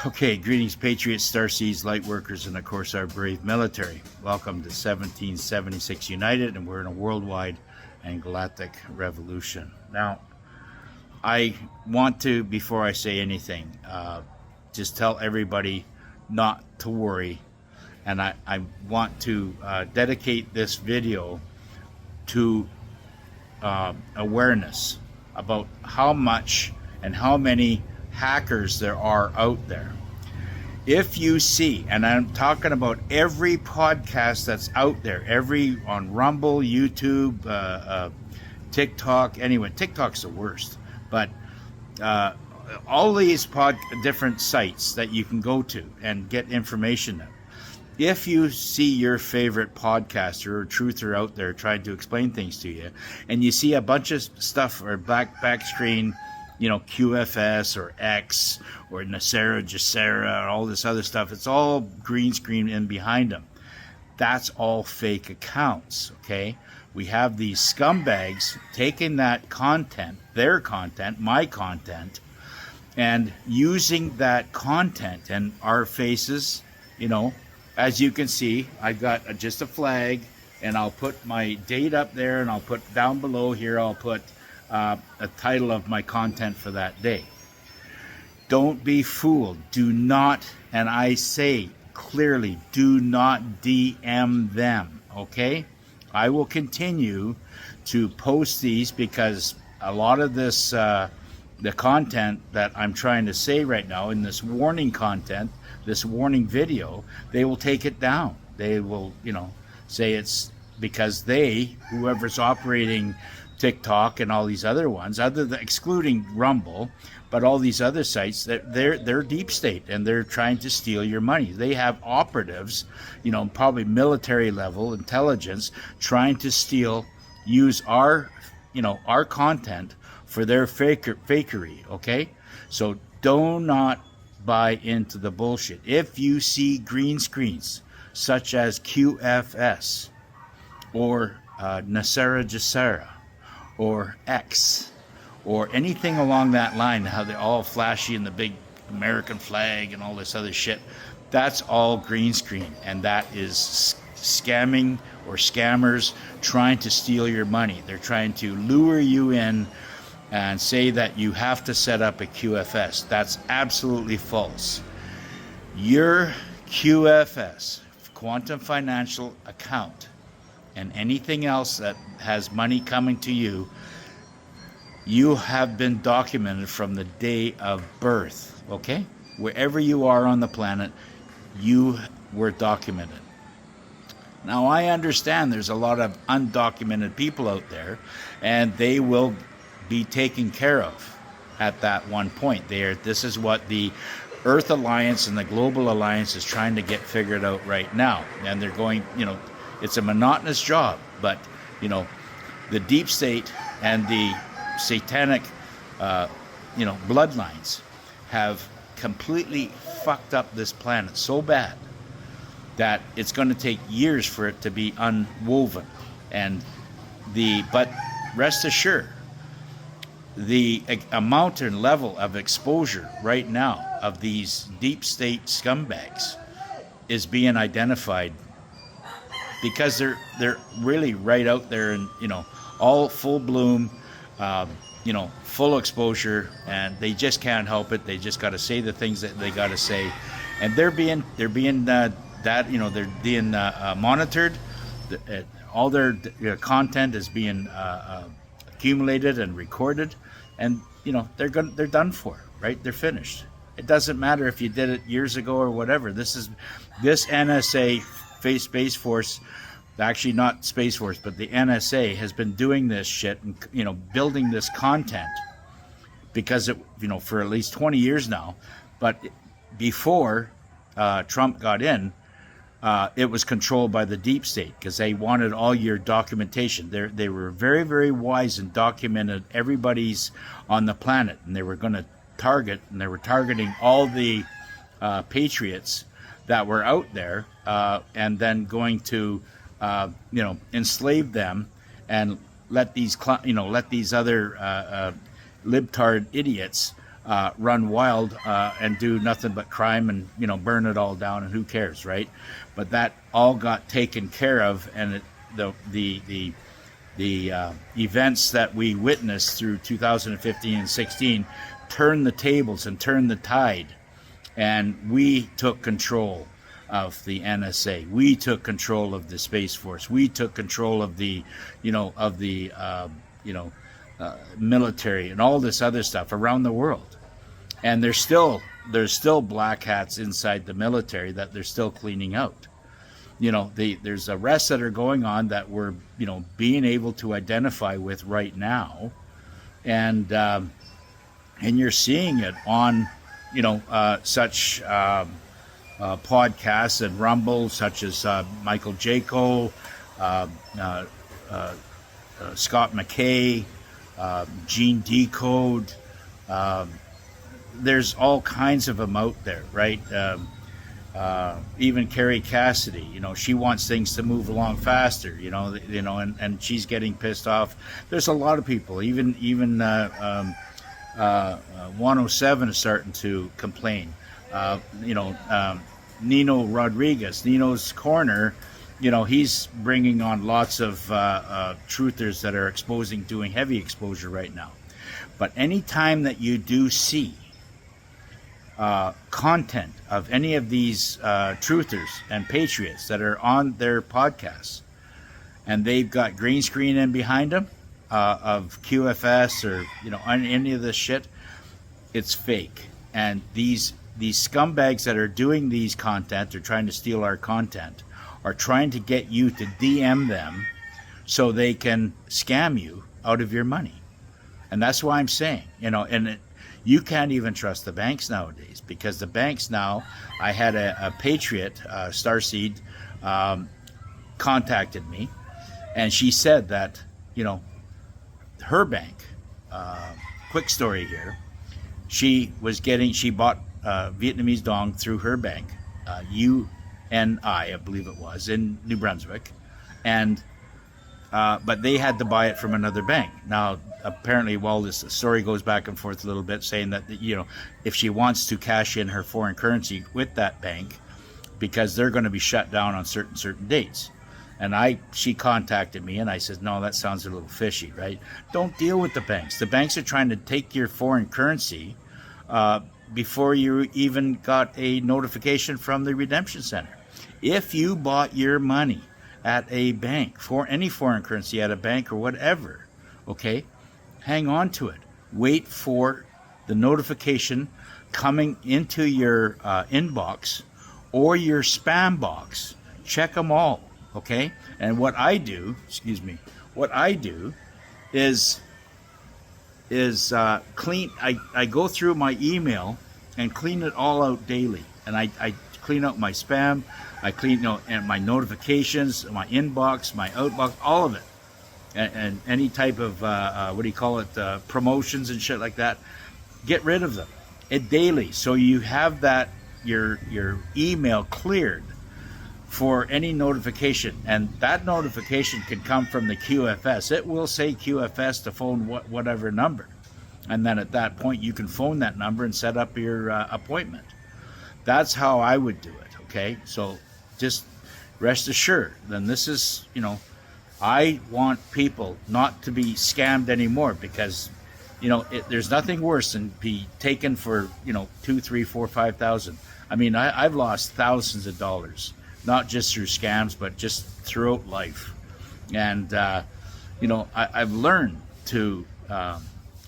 Okay, greetings, Patriots, Starseeds, Lightworkers, and of course our brave military. Welcome to 1776 United, and we're in a worldwide and galactic revolution. Now, I want to, before I say anything, just tell everybody not to worry, and I want to dedicate this video to awareness about how much and how many hackers there are out there. If you see, and I'm talking about every podcast that's out there, every on Rumble, YouTube, TikTok, anyway, TikTok's the worst, but all these different sites that you can go to and get information at. If you see your favorite podcaster or truther out there trying to explain things to you, and you see a bunch of stuff or back screen, you know, QFS or X or Nesara Gesara or all this other stuff, it's all green screen in behind them. That's all fake accounts, okay? We have these scumbags taking that content, their content, my content, and using that content and our faces, you know. As you can see, I've got just a flag, and I'll put my date up there, and I'll put down below here, I'll put a title of my content for that day. Don't be fooled. Do not, and I say clearly, do not DM them, okay? I will continue to post these because a lot of this, the content that I'm trying to say right now in this warning content, this warning video, they will take it down. They will, you know, say it's because whoever's operating TikTok and all these other ones, excluding Rumble, but all these other sites, they're deep state and they're trying to steal your money. They have operatives, you know, probably military level intelligence, trying to use our, you know, our content for their fakery. Okay, so do not buy into the bullshit. If you see green screens such as QFS or Nesara Gesara or X or anything along that line, how they're all flashy and the big American flag and all this other shit, that's all green screen, and that is scamming or scammers trying to steal your money. They're trying to lure you in and say that you have to set up a QFS. That's absolutely false. Your QFS, Quantum Financial Account, and anything else that has money coming to you, you have been documented from the day of birth, okay? Wherever you are on the planet, you were documented. Now, I understand there's a lot of undocumented people out there, and they will be taken care of at that one point. This is what the Earth Alliance and the Global Alliance is trying to get figured out right now. And they're going, you know, it's a monotonous job, but, you know, the deep state and the satanic, you know, bloodlines have completely fucked up this planet so bad that it's going to take years for it to be unwoven. But rest assured, the amount and level of exposure right now of these deep state scumbags is being identified because they're really right out there and, you know, all full bloom, you know, full exposure, and they just can't help it. They just got to say the things that they got to say, and they're being monitored. All their content is being accumulated and recorded, and you know they're done for, right? They're finished. It doesn't matter if you did it years ago or whatever. This NSA Space Force, actually not Space Force, but the NSA has been doing this shit and, you know, building this content because it, you know, for at least 20 years now. But before Trump got in, it was controlled by the deep state because they wanted all your documentation. They were very, very wise and documented everybody's on the planet, and they were going to targeting all the patriots that were out there, and then going to you know, enslave them and let these other libtard idiots run wild and do nothing but crime and burn it all down, and who cares, right? But that all got taken care of, and the events that we witnessed through 2015 and 16 turned the tables and turned the tide, and we took control of the NSA. We took control of the Space Force. We took control of the military and all this other stuff around the world. And there's still black hats inside the military that they're still cleaning out. There's arrests that are going on that we're being able to identify with right now, and you're seeing it on such podcasts and Rumble, such as Michael Jaco, Scott McKay, Gene Decode. There's all kinds of them out there, right? Even Carrie Cassidy, she wants things to move along faster, and she's getting pissed off. There's a lot of people, even 107 is starting to complain. Nino Rodriguez, Nino's Corner, he's bringing on lots of truthers that are doing heavy exposure right now. But anytime that you do see content of any of these truthers and patriots that are on their podcasts, and they've got green screen in behind them of QFS or any of this shit, it's fake. And these scumbags that are doing these content, or trying to steal our content, are trying to get you to DM them so they can scam you out of your money. And that's why I'm saying, you can't even trust the banks nowadays, because the banks now, I had a Patriot, Starseed, contacted me, and she said that, her bank, quick story here, she bought Vietnamese dong through her bank, UNI, I believe it was, in New Brunswick, and but they had to buy it from another bank. Now, apparently, this story goes back and forth a little bit, saying that if she wants to cash in her foreign currency with that bank, because they're going to be shut down on certain dates. And she contacted me, and I said, no, that sounds a little fishy, right? Don't deal with the banks. The banks are trying to take your foreign currency before you even got a notification from the redemption center. If you bought your money at a bank, for any foreign currency at a bank or whatever, okay, hang on to it. Wait for the notification coming into your inbox or your spam box. Check them all, okay? And what I do is clean. I go through my email and clean it all out daily, and I clean out my spam. I clean out and my notifications, my inbox, my outbox, all of it, and any type of promotions and shit like that. Get rid of them daily, so you have that your email cleared for any notification, and that notification can come from the QFS. It will say QFS to phone whatever number, and then at that point you can phone that number and set up your appointment. That's how I would do it. Okay, so just rest assured. Then this is, I want people not to be scammed anymore, because there's nothing worse than be taken for 2, 3, 4, 5,000. I mean, I've lost thousands of dollars, not just through scams, but just throughout life. And I've learned to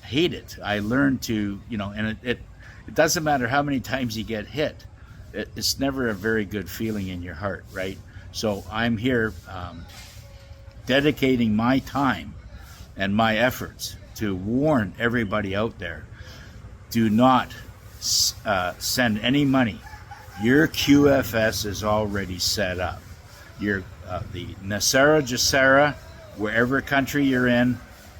hate it. I learned to and it doesn't matter how many times you get hit. It's never a very good feeling in your heart, right? So I'm here dedicating my time and my efforts to warn everybody out there: do not send any money. Your QFS is already set up. The Nesara Gesara, wherever country you're in,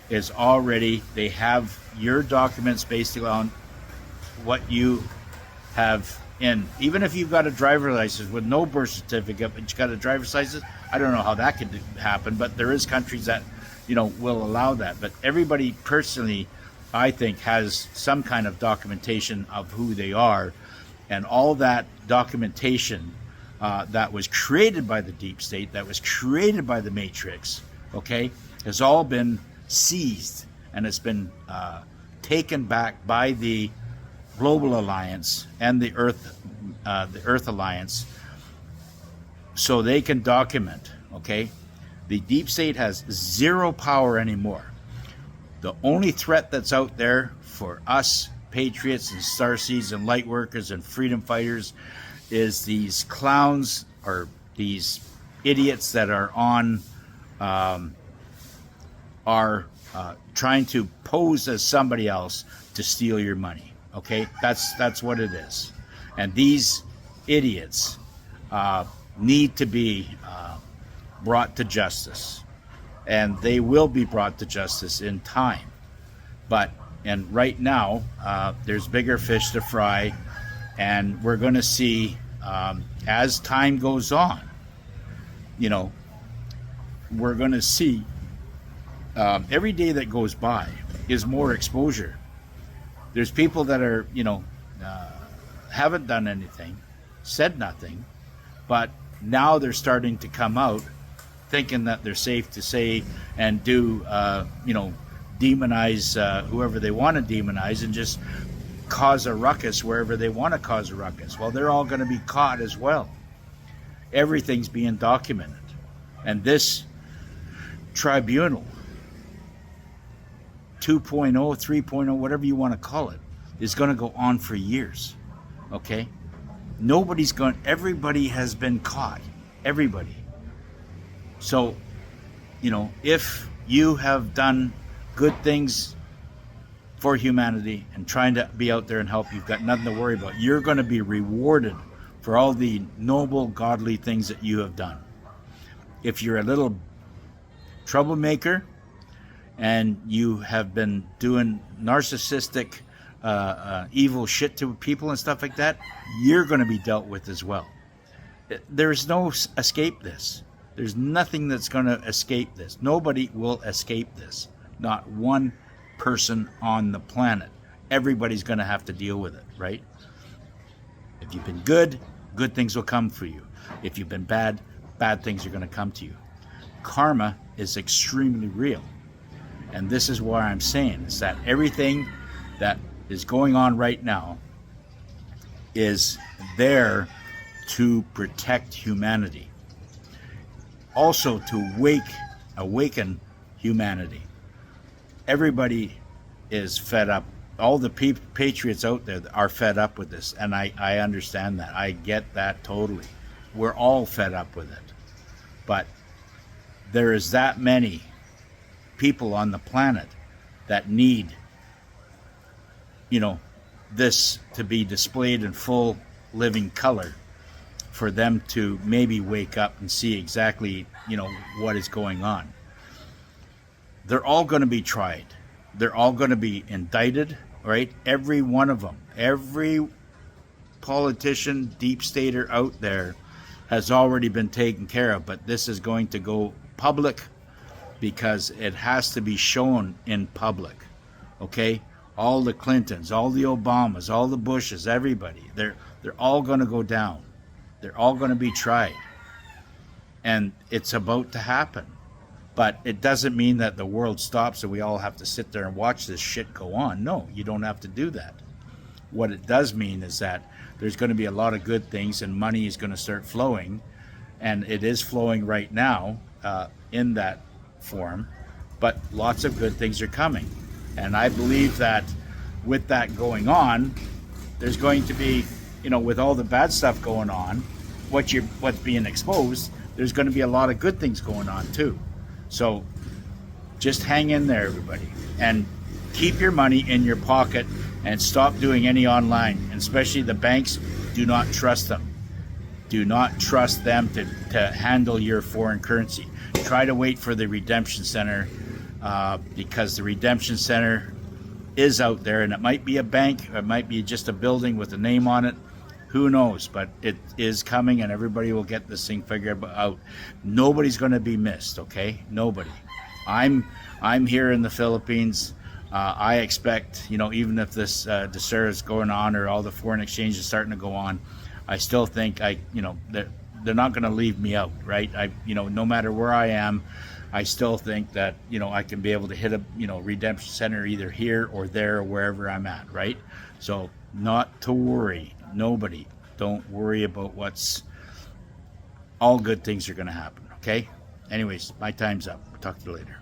is already, they have your documents based on what you have in. Even if you've got a driver's license with no birth certificate, but you've got a driver's license, I don't know how that could happen, but there is countries that will allow that. But everybody personally I think, has some kind of documentation of who they are, and all that documentation that was created by the deep state, that was created by the Matrix, okay, has all been seized, and it's been taken back by the Global Alliance and the Earth Alliance, so they can document. Okay, the deep state has zero power anymore. The only threat that's out there for us patriots and starseeds and light workers and freedom fighters is these clowns, or these idiots that are on trying to pose as somebody else to steal your money. Okay, that's what it is. And these idiots need to be brought to justice, and they will be brought to justice in time. And right now, there's bigger fish to fry, and we're going to see as time goes on. We're going to see every day that goes by is more exposure. There's people that are, haven't done anything, said nothing, but now they're starting to come out thinking that they're safe to say and do, demonize whoever they want to demonize, and just cause a ruckus wherever they want to cause a ruckus. Well, they're all going to be caught as well. Everything's being documented. And this tribunal, 2.0, 3.0, whatever you want to call it, is going to go on for years. Okay? Everybody has been caught. Everybody. So, if you have done good things for humanity and trying to be out there and help, you've got nothing to worry about. You're going to be rewarded for all the noble, godly things that you have done. If you're a little troublemaker and you have been doing narcissistic, evil shit to people and stuff like that, you're going to be dealt with as well. There's no escape this. There's nothing that's going to escape this. Nobody will escape this. Not one person on the planet. Everybody's going to have to deal with it, right? If you've been good, good things will come for you. If you've been bad, bad things are going to come to you. Karma is extremely real. And this is what I'm saying, is that everything that is going on right now is there to protect humanity. Also to awaken humanity. Everybody is fed up. All the patriots out there are fed up with this, and I understand that. I get that totally. We're all fed up with it. But there is that many people on the planet that need, this to be displayed in full living color, for them to maybe wake up and see exactly, what is going on. They're all going to be tried. They're all going to be indicted, right? Every one of them. Every politician, deep stater out there has already been taken care of, but this is going to go public because it has to be shown in public, okay? All the Clintons, all the Obamas, all the Bushes, everybody, they're all going to go down. They're all going to be tried. And it's about to happen. But it doesn't mean that the world stops and we all have to sit there and watch this shit go on. No, you don't have to do that. What it does mean is that there's going to be a lot of good things, and money is going to start flowing. And it is flowing right now in that form. But lots of good things are coming. And I believe that with that going on, there's going to be, with all the bad stuff going on, what's being exposed, there's going to be a lot of good things going on too. So just hang in there, everybody, and keep your money in your pocket and stop doing any online, and especially the banks. Do not trust them. Do not trust them to handle your foreign currency. Try to wait for the redemption center, because the redemption center is out there, and it might be a bank, or it might be just a building with a name on it. Who knows? But it is coming, and everybody will get this thing figured out. Nobody's going to be missed, okay? Nobody. I'm here in the Philippines. I expect, even if this Nesara is going on or all the foreign exchange is starting to go on, I still think they're not going to leave me out, right? No matter where I am, I still think that I can be able to hit a redemption center either here or there or wherever I'm at, right? So not to worry, nobody. Don't worry about what's. All good things are going to happen. Okay. Anyways, my time's up. Talk to you later.